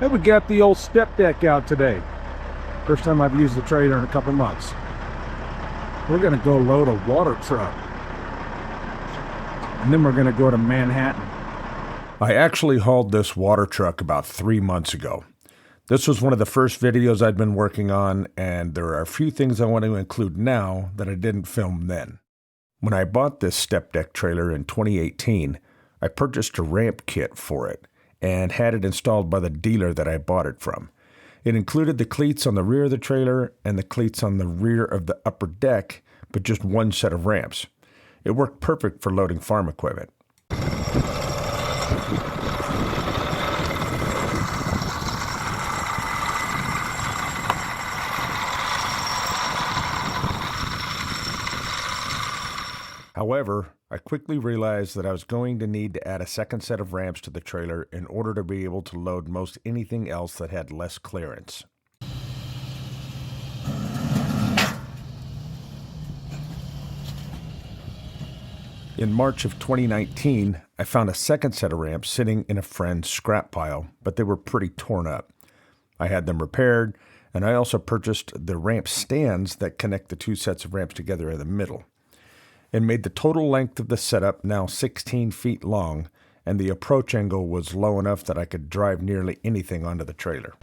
And we got the old step deck out today. First time I've used the trailer in a couple months. We're gonna go load a water truck. And then we're gonna go to Manhattan. I actually hauled this water truck about 3 months ago. This was one of the first videos I'd been working on, and there are a few things I want to include now that I didn't film then. When I bought this step deck trailer in 2018, I purchased a ramp kit for it and had it installed by the dealer that I bought it from. It included the cleats on the rear of the trailer and the cleats on the rear of the upper deck, but just one set of ramps. It worked perfect for loading farm equipment. However, I quickly realized that I was going to need to add a second set of ramps to the trailer in order to be able to load most anything else that had less clearance. In March of 2019, I found a second set of ramps sitting in a friend's scrap pile, but they were pretty torn up. I had them repaired, and I also purchased the ramp stands that connect the two sets of ramps together in the middle. It made the total length of the setup now 16 feet long, and the approach angle was low enough that I could drive nearly anything onto the trailer.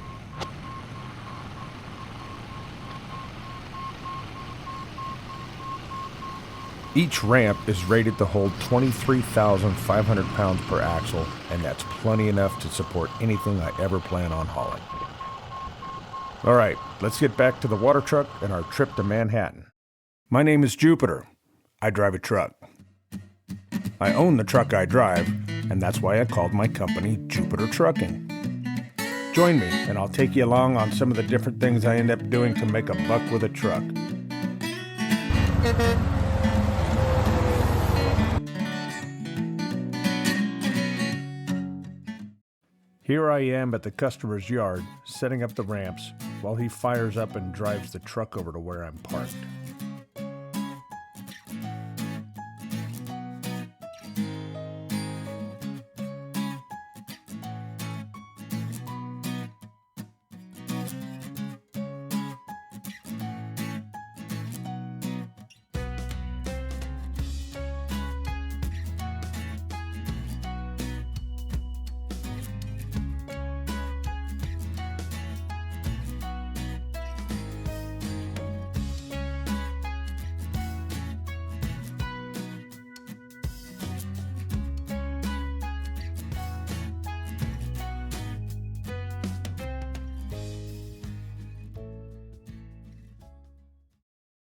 Each ramp is rated to hold 23,500 pounds per axle, and that's plenty enough to support anything I ever plan on hauling. All right, let's get back to the water truck and our trip to Manhattan. My name is Jupiter. I drive a truck. I own the truck I drive, and that's why I called my company Jupiter Trucking. Join me, and I'll take you along on some of the different things I end up doing to make a buck with a truck. Here I am at the customer's yard, setting up the ramps, while he fires up and drives the truck over to where I'm parked.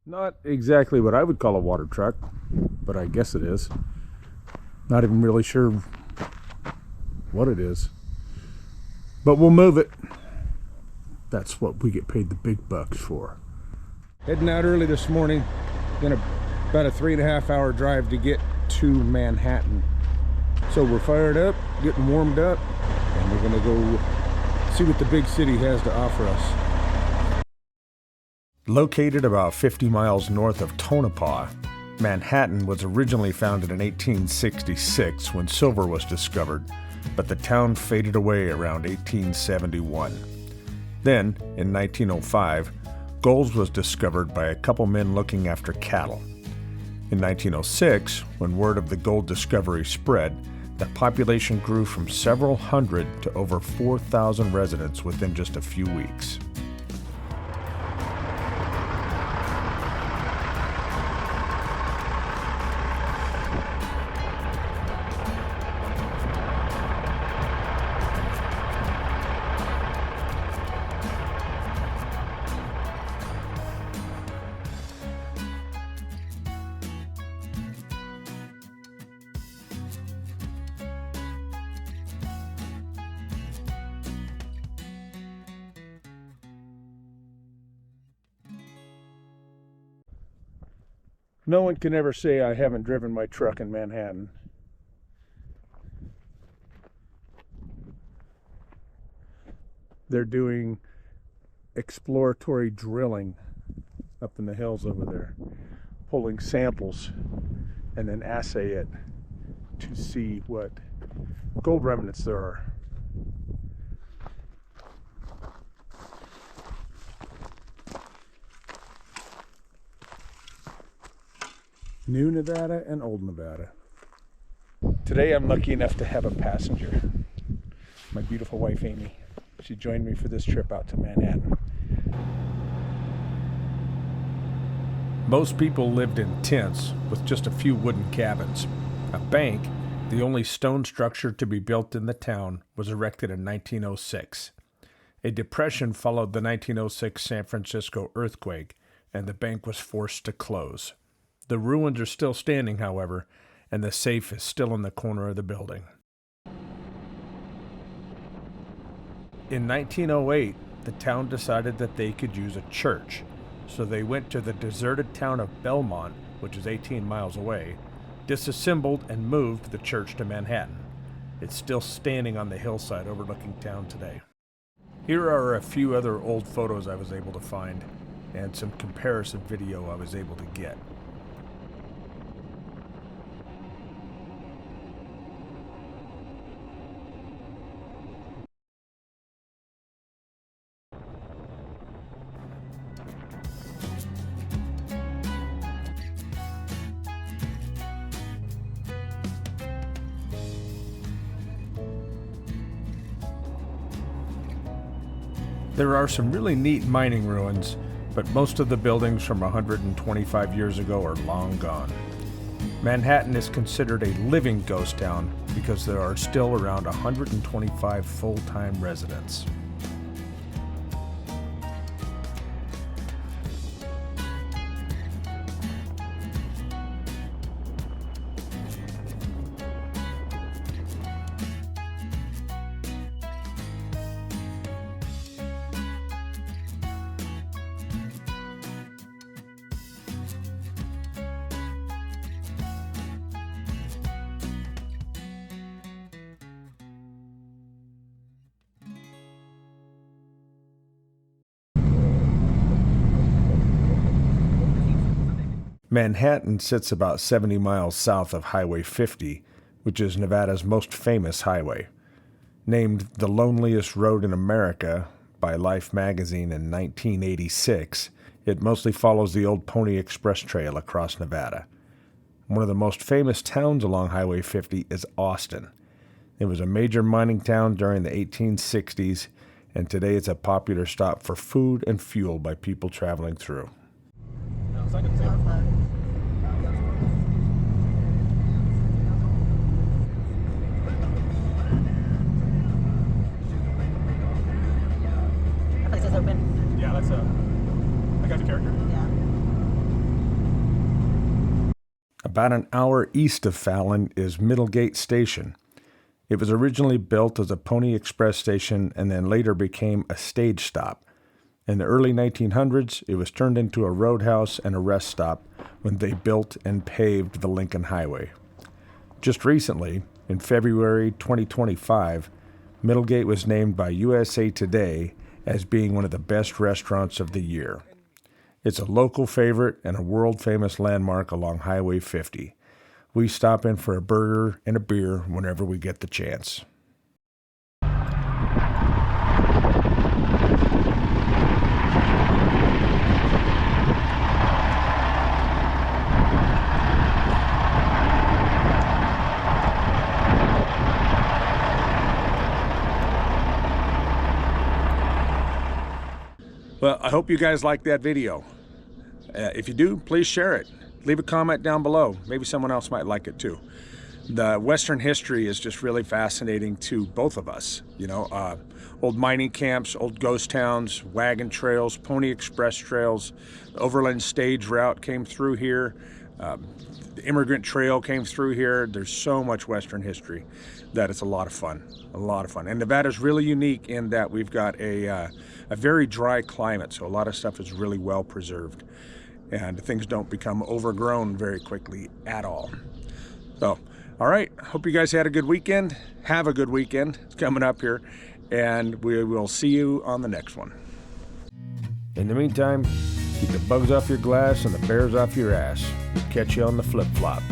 Not exactly what I would call a water truck, but I guess it is. Not even really sure what it is. But we'll move it. That's what we get paid the big bucks for. Heading out early this morning. About a 3.5 hour drive to get to Manhattan. So we're fired up, getting warmed up, and we're gonna go see what the big city has to offer us. Located about 50 miles north of Tonopah, Manhattan was originally founded in 1866 when silver was discovered, but the town faded away around 1871. Then, in 1905, gold was discovered by a couple men looking after cattle. In 1906, when word of the gold discovery spread, the population grew from several hundred to over 4,000 residents within just a few weeks. No one can ever say I haven't driven my truck in Manhattan. They're doing exploratory drilling up in the hills over there, pulling samples and then assay it to see what gold remnants there are. New Nevada and Old Nevada. Today I'm lucky enough to have a passenger. My beautiful wife Amy. She joined me for this trip out to Manhattan. Most people lived in tents with just a few wooden cabins. A bank, the only stone structure to be built in the town, was erected in 1906. A depression followed the 1906 San Francisco earthquake, and the bank was forced to close. The ruins are still standing, however, and the safe is still in the corner of the building. In 1908, the town decided that they could use a church, so they went to the deserted town of Belmont, which is 18 miles away, disassembled and moved the church to Manhattan. It's still standing on the hillside overlooking town today. Here are a few other old photos I was able to find, and some comparison video I was able to get. There are some really neat mining ruins, but most of the buildings from 125 years ago are long gone. Manhattan is considered a living ghost town because there are still around 125 full-time residents. Manhattan sits about 70 miles south of Highway 50, which is Nevada's most famous highway. Named the loneliest road in America by Life magazine in 1986, it mostly follows the old Pony Express Trail across Nevada. One of the most famous towns along Highway 50 is Austin. It was a major mining town during the 1860s, and today it's a popular stop for food and fuel by people traveling through. Yeah, that guy's a character. Yeah. About an hour east of Fallon is Middlegate Station. It was originally built as a Pony Express station and then later became a stage stop. In the early 1900s, it was turned into a roadhouse and a rest stop when they built and paved the Lincoln Highway. Just recently, in February 2025, Middlegate was named by USA Today as being one of the best restaurants of the year. It's a local favorite and a world-famous landmark along Highway 50. We stop in for a burger and a beer whenever we get the chance. Well, I hope you guys liked that video. If you do, please share it. Leave a comment down below. Maybe someone else might like it too. The Western history is just really fascinating to both of us. You know, old mining camps, old ghost towns, wagon trails, Pony Express trails, the Overland Stage Route came through here. The Immigrant Trail came through here. There's so much Western history that it's a lot of fun, And Nevada's really unique in that we've got a very dry climate, so a lot of stuff is really well preserved, and things don't become overgrown very quickly at all. So, all right, hope you guys had a good weekend. Have a good weekend. It's coming up here, and we will see you on the next one. In the meantime, keep the bugs off your glass and the bears off your ass. We'll catch you on the flip-flop.